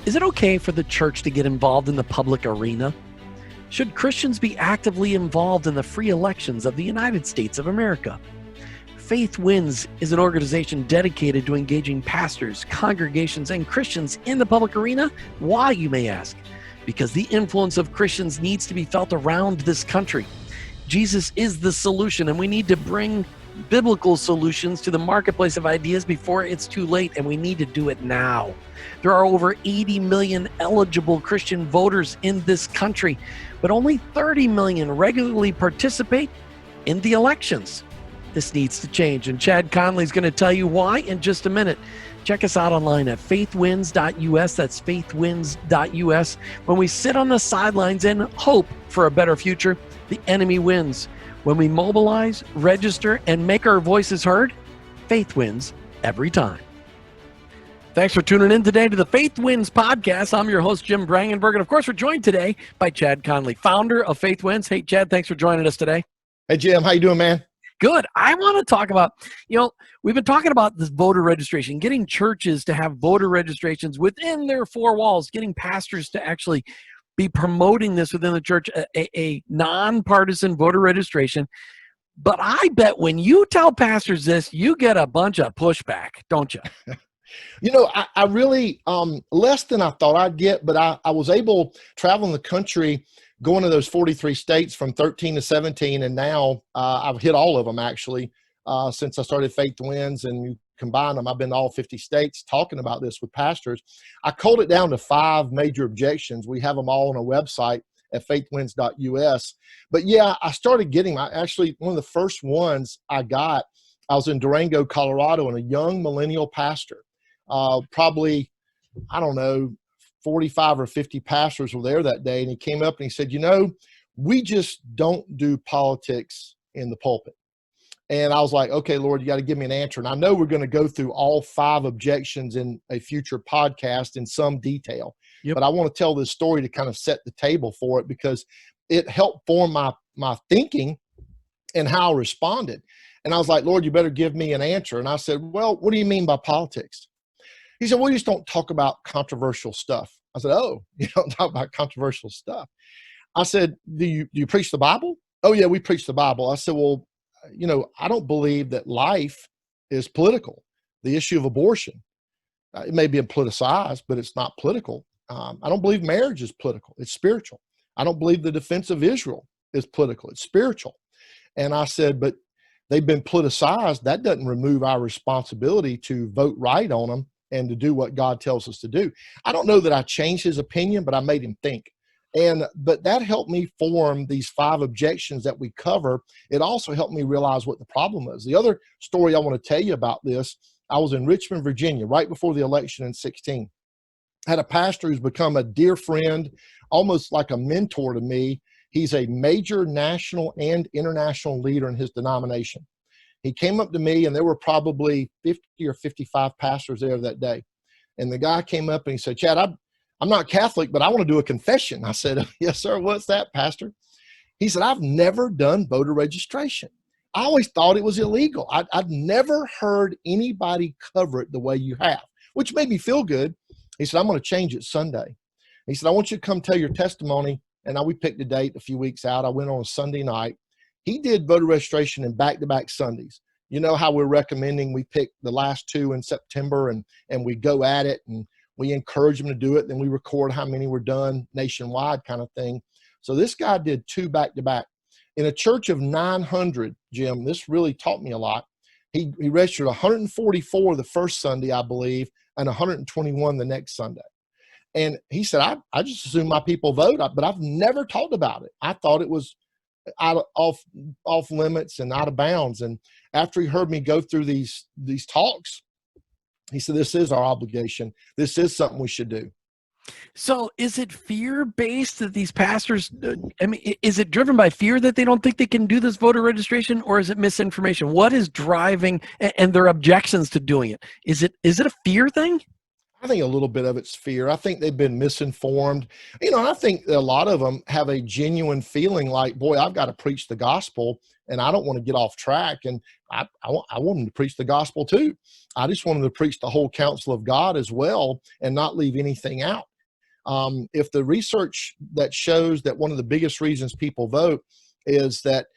Is it okay for the church to get involved in the public arena? Should Christians be actively involved in the free elections of the United States of America? Faith Wins is an organization dedicated to engaging pastors, congregations, and Christians in the public arena. Why, you may ask? Because the influence of Christians needs to be felt around this country. Jesus is the solution, and we need to bring biblical solutions to the marketplace of ideas before it's too late, and we need to do it now. There are over 80 million eligible Christian voters in this country, but only 30 million regularly participate in the elections. This needs to change, and Chad Connelly is going to tell you why in just a minute. Check us out online at faithwins.us. That's faithwins.us. When we sit on the sidelines and hope for a better future, the enemy wins. When we mobilize, register, and make our voices heard, faith wins every time. Thanks for tuning in today to the Faith Wins podcast. I'm your host, Jim Brangenberg, and of course, we're joined today by Chad Connelly, founder of Faith Wins. Hey, Chad, thanks for joining us today. Hey, Jim, how you doing, man? Good. I want to talk about, we've been talking about this voter registration, getting churches to have voter registrations within their four walls, getting pastors to actually be promoting this within the church, a non-partisan voter registration. But I bet when you tell pastors this, you get a bunch of pushback, don't you? I really, less than I thought I'd get, but I was able traveling the country, going to those 43 states from 13 to 17. And now I've hit all of them actually, since I started Faith Wins, and you combine them. I've been to all 50 states talking about this with pastors. I culled it down to 5 major objections. We have them all on our website at faithwins.us. But yeah, I started getting, one of the first ones I got, I was in Durango, Colorado, and a young millennial pastor, probably, 45 or 50 pastors were there that day. And he came up and he said, we just don't do politics in the pulpit. And I was like, okay, Lord, you got to give me an answer. And I know we're going to go through all 5 objections in a future podcast in some detail. Yep. But I want to tell this story to kind of set the table for it, because it helped form my thinking and how I responded. And I was like, Lord, you better give me an answer. And I said, well, what do you mean by politics? He said, well, you just don't talk about controversial stuff. I said, oh, you don't talk about controversial stuff. I said, do you preach the Bible? Oh, yeah, we preach the Bible. I said, well, I don't believe that life is political. The issue of abortion, it may be politicized, but it's not political. I don't believe marriage is political. It's spiritual. I don't believe the defense of Israel is political. It's spiritual. And I said, but they've been politicized. That doesn't remove our responsibility to vote right on them and to do what God tells us to do. I don't know that I changed his opinion, but I made him think. But that helped me form these 5 objections that we cover. It also helped me realize what the problem was. The other story I want to tell you about this, I was in Richmond, Virginia, right before the election in 16. I had a pastor who's become a dear friend, almost like a mentor to me. He's a major national and international leader in his denomination. He came up to me, and there were probably 50 or 55 pastors there that day. And the guy came up and he said, Chad, I'm not Catholic, but I want to do a confession. I said, yes, sir. What's that, Pastor? He said, I've never done voter registration. I always thought it was illegal. I've never heard anybody cover it the way you have, which made me feel good. He said, I'm going to change it Sunday. He said, I want you to come tell your testimony. And we picked a date a few weeks out. I went on a Sunday night. He did voter registration in back-to-back Sundays. You know how we're recommending we pick the last 2 in September and we go at it, and we encourage them to do it. Then we record how many were done nationwide, kind of thing. So this guy did 2 back-to-back. In a church of 900, Jim, this really taught me a lot. He registered 144 the first Sunday, I believe, and 121 the next Sunday. And he said, I just assume my people vote, but I've never talked about it. I thought it was off limits and out of bounds. And after he heard me go through these talks, he said, this is our obligation. This is something we should do. So is it fear-based that these pastors, is it driven by fear that they don't think they can do this voter registration, or is it misinformation? What is driving and their objections to doing it? Is it a fear thing? I think a little bit of it's fear. I think they've been misinformed. I think a lot of them have a genuine feeling like, boy, I've got to preach the gospel and I don't want to get off track. And I want them to preach the gospel too. I just want them to preach the whole counsel of God as well and not leave anything out. If the research that shows that one of the biggest reasons people vote is that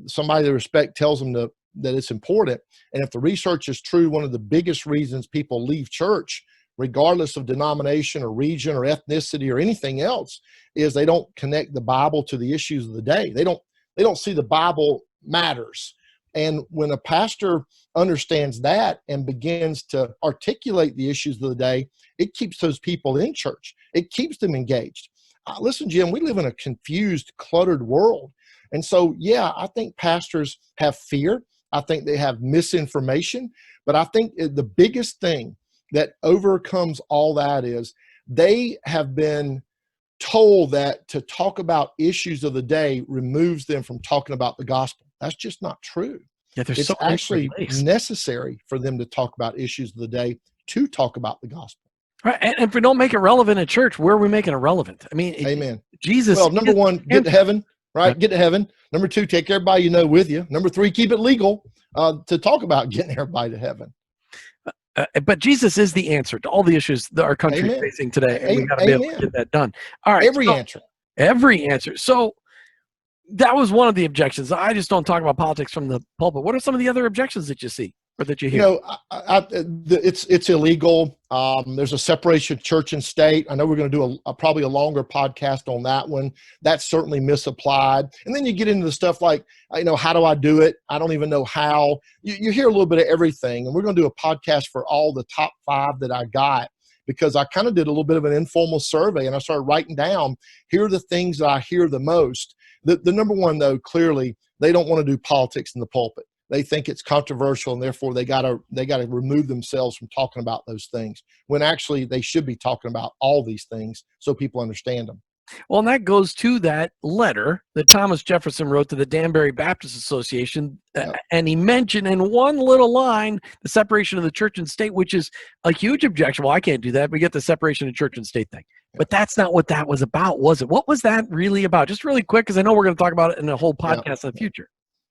somebody they respect tells them that it's important, and if the research is true, one of the biggest reasons people leave church, regardless of denomination or region or ethnicity or anything else, is they don't connect the Bible to the issues of the day. They don't see the Bible matters. And when a pastor understands that and begins to articulate the issues of the day, it keeps those people in church. It keeps them engaged. Listen, Jim, we live in a confused, cluttered world. And so, yeah, I think pastors have fear. I think they have misinformation. But I think the biggest thing that overcomes all that is they have been told that to talk about issues of the day removes them from talking about the gospel. That's just not true. Yeah, there's It's so many actually ways. necessary for them to talk about issues of the day to talk about the gospel. Right. And if we don't make it relevant in church, where are we making it relevant? I mean, Amen. Jesus. Well, number one, get to heaven, right? Get to heaven. Number two, take everybody you know with you. Number three, keep it legal to talk about getting everybody to heaven. But Jesus is the answer to all the issues that our country is facing today, and we got to be able to get that done. All right, every answer. So that was one of the objections. I just don't talk about politics from the pulpit. What are some of the other objections that you see or that you hear? You know, it's illegal. There's a separation of church and state. I know we're going to do probably a longer podcast on that one. That's certainly misapplied. And then you get into the stuff like, how do I do it? I don't even know how. You hear a little bit of everything. And we're going to do a podcast for all the top 5 that I got, because I kind of did a little bit of an informal survey and I started writing down, here are the things that I hear the most. The number one, though, clearly, they don't want to do politics in the pulpit. They think it's controversial, and therefore they got to remove themselves from talking about those things, when actually they should be talking about all these things so people understand them. Well, and that goes to that letter that Thomas Jefferson wrote to the Danbury Baptist Association. And he mentioned in one little line the separation of the church and state, which is a huge objection. Well, I can't do that. We get the separation of church and state thing. But that's not what that was about, was it? What was that really about? Just really quick, because I know we're going to talk about it in a whole podcast in the future.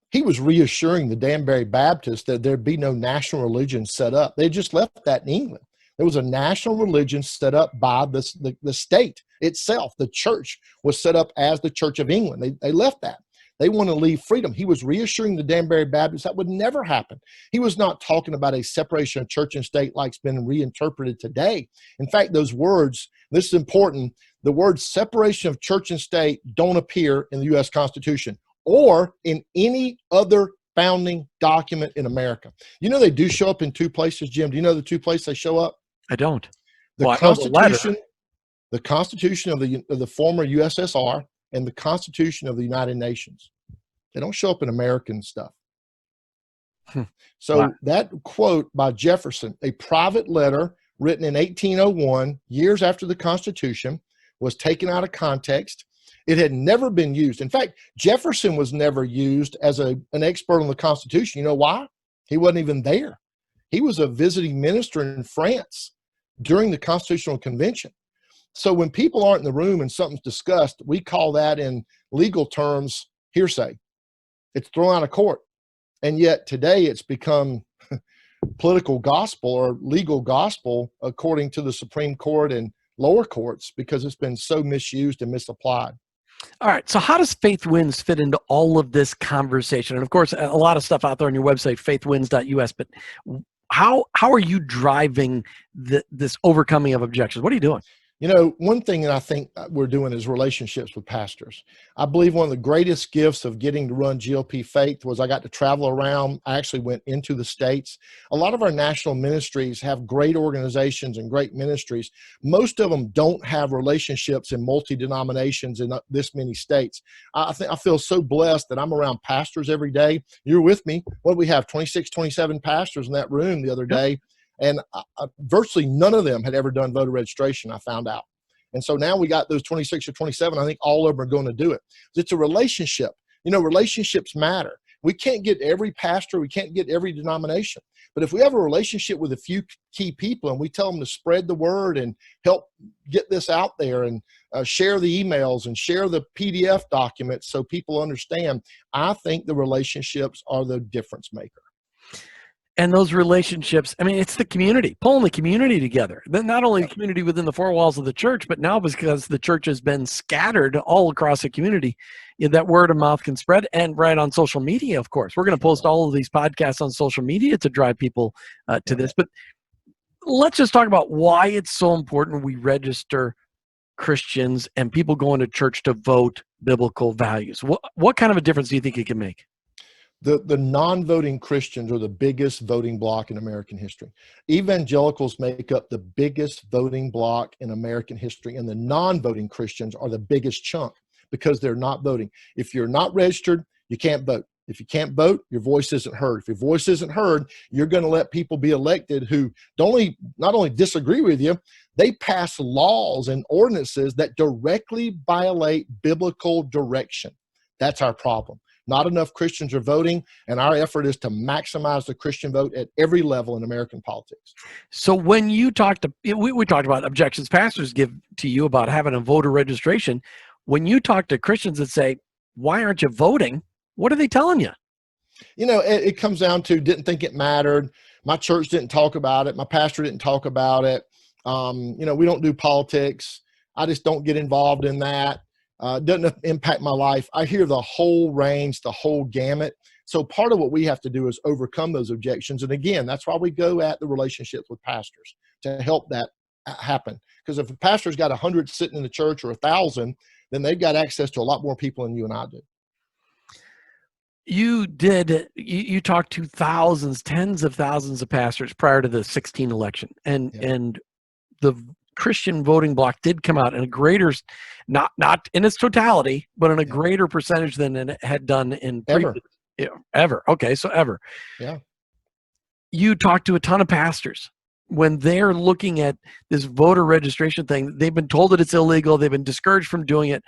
He was reassuring the Danbury Baptists that there'd be no national religion set up. They just left that in England. There was a national religion set up by the state itself. The church was set up as the Church of England. They left that. They want to leave freedom. He was reassuring the Danbury Baptists that would never happen. He was not talking about a separation of church and state like it's been reinterpreted today. In fact, those words, this is important, the words separation of church and state don't appear in the U.S. Constitution or in any other founding document in America. They do show up in 2 places, Jim. Do you know the 2 places they show up? I don't. The Constitution of the former USSR and the Constitution of the United Nations. They don't show up in American stuff. So that quote by Jefferson, a private letter written in 1801, years after the Constitution, was taken out of context. It had never been used. In fact, Jefferson was never used as an expert on the Constitution. You know why? He wasn't even there. He was a visiting minister in France during the Constitutional Convention. So when people aren't in the room and something's discussed, we call that in legal terms hearsay. It's thrown out of court. And yet today it's become political gospel or legal gospel according to the Supreme Court and lower courts, because it's been so misused and misapplied. All right. So how does Faith Wins fit into all of this conversation? And of course, a lot of stuff out there on your website, faithwins.us, but how are you driving this overcoming of objections? What are you doing? One thing that I think we're doing is relationships with pastors. I believe one of the greatest gifts of getting to run GLP Faith was I got to travel around. I actually went into the States. A lot of our national ministries have great organizations and great ministries. Most of them don't have relationships in multi-denominations in this many states. I feel so blessed that I'm around pastors every day. You're with me. What do we have? 26, 27 pastors in that room the other day. And virtually none of them had ever done voter registration, I found out. And so now we got those 26 or 27. I think all of them are going to do it. It's a relationship. Relationships matter. We can't get every pastor. We can't get every denomination. But if we have a relationship with a few key people and we tell them to spread the word and help get this out there and share the emails and share the PDF documents so people understand, I think the relationships are the difference maker. And those relationships, I mean, it's the community, pulling the community together. Then not only the community within the four walls of the church, but now because the church has been scattered all across the community, that word of mouth can spread. And right on social media, of course. We're going to post all of these podcasts on social media to drive people to this. But let's just talk about why it's so important we register Christians and people going to church to vote biblical values. What kind of a difference do you think it can make? The non-voting Christians are the biggest voting bloc in American history. Evangelicals make up the biggest voting bloc in American history, and the non-voting Christians are the biggest chunk because they're not voting. If you're not registered, you can't vote. If you can't vote, your voice isn't heard. If your voice isn't heard, you're going to let people be elected who not only disagree with you, they pass laws and ordinances that directly violate biblical direction. That's our problem. Not enough Christians are voting, and our effort is to maximize the Christian vote at every level in American politics. So when you talk to, we talked about objections pastors give to you about having a voter registration. When you talk to Christians that say, why aren't you voting? What are they telling you? It comes down to didn't think it mattered. My church didn't talk about it. My pastor didn't talk about it. We don't do politics. I just don't get involved in that. Doesn't impact my life. I hear the whole range, the whole gamut. So part of what we have to do is overcome those objections. And again, that's why we go at the relationships with pastors to help that happen. Because if a pastor's got 100 sitting in the church or 1,000, then they've got access to a lot more people than you and I do. You talked to thousands, tens of thousands of pastors prior to the 2016 election. And the Christian voting bloc did come out in a greater, not in its totality, but in a greater percentage than it had done in ever. Okay, so ever. Yeah. You talk to a ton of pastors when they're looking at this voter registration thing. They've been told that it's illegal. They've been discouraged from doing it.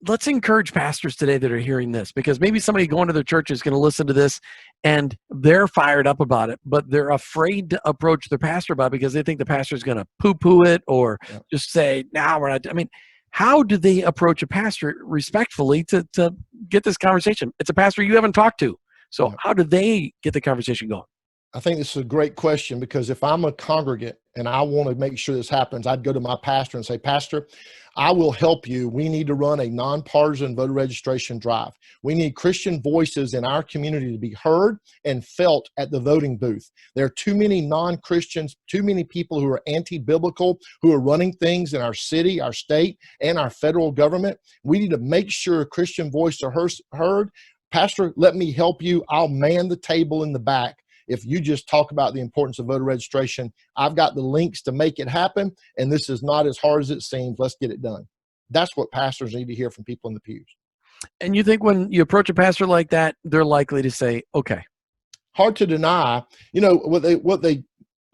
Let's encourage pastors today that are hearing this, because maybe somebody going to their church is going to listen to this and they're fired up about it, but they're afraid to approach their pastor about it because they think the pastor is going to poo-poo it or just say, "Nah, we're not." I mean, how do they approach a pastor respectfully to get this conversation? It's a pastor you haven't talked to. So how do they get the conversation going? I think this is a great question, because if I'm a congregant and I want to make sure this happens, I'd go to my pastor and say, "Pastor, I will help you. We need to run a non-partisan voter registration drive. We need Christian voices in our community to be heard and felt at the voting booth. There are too many non-Christians, too many people who are anti-biblical, who are running things in our city, our state, and our federal government. We need to make sure Christian voices are heard. Pastor, let me help you. I'll man the table in the back. If you just talk about the importance of voter registration, I've got the links to make it happen, and this is not as hard as it seems. Let's get it done." That's what pastors need to hear from people in the pews. And you think when you approach a pastor like that, they're likely to say, okay. Hard to deny. What they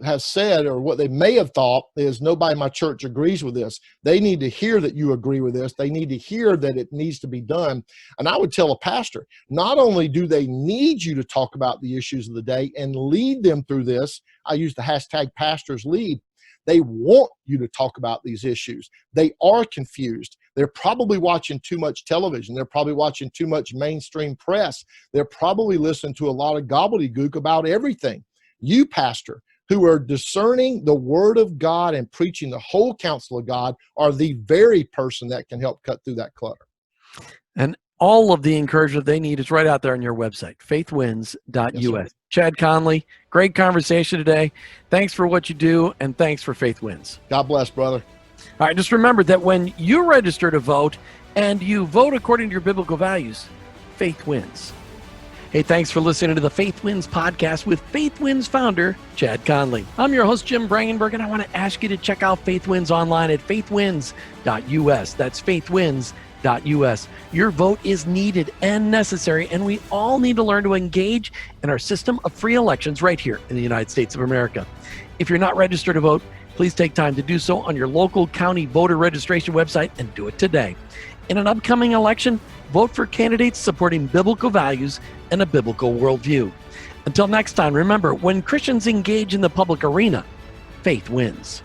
have said, or what they may have thought, is nobody in my church agrees with this. They need to hear that you agree with this. They need to hear that it needs to be done. And I would tell a pastor, not only do they need you to talk about the issues of the day and lead them through this, I use the hashtag pastors lead, they want you to talk about these issues. They are confused. They're probably watching too much television. They're probably watching too much mainstream press. They're probably listening to a lot of gobbledygook about everything. You, pastor, who are discerning the word of God and preaching the whole counsel of God, are the very person that can help cut through that clutter. And all of the encouragement they need is right out there on your website, faithwins.us. Yes, Chad Connelly, great conversation today. Thanks for what you do, and thanks for Faith Wins. God bless, brother. All right, just remember that when you register to vote and you vote according to your biblical values, faith wins. Hey, thanks for listening to the Faith Wins podcast with Faith Wins founder, Chad Connelly. I'm your host, Jim Brangenberg, and I want to ask you to check out Faith Wins online at faithwins.us. That's faithwins.us. Your vote is needed and necessary, and we all need to learn to engage in our system of free elections right here in the United States of America. If you're not registered to vote, please take time to do so on your local county voter registration website and do it today. In an upcoming election, vote for candidates supporting biblical values and a biblical worldview. Until next time, remember, when Christians engage in the public arena, faith wins.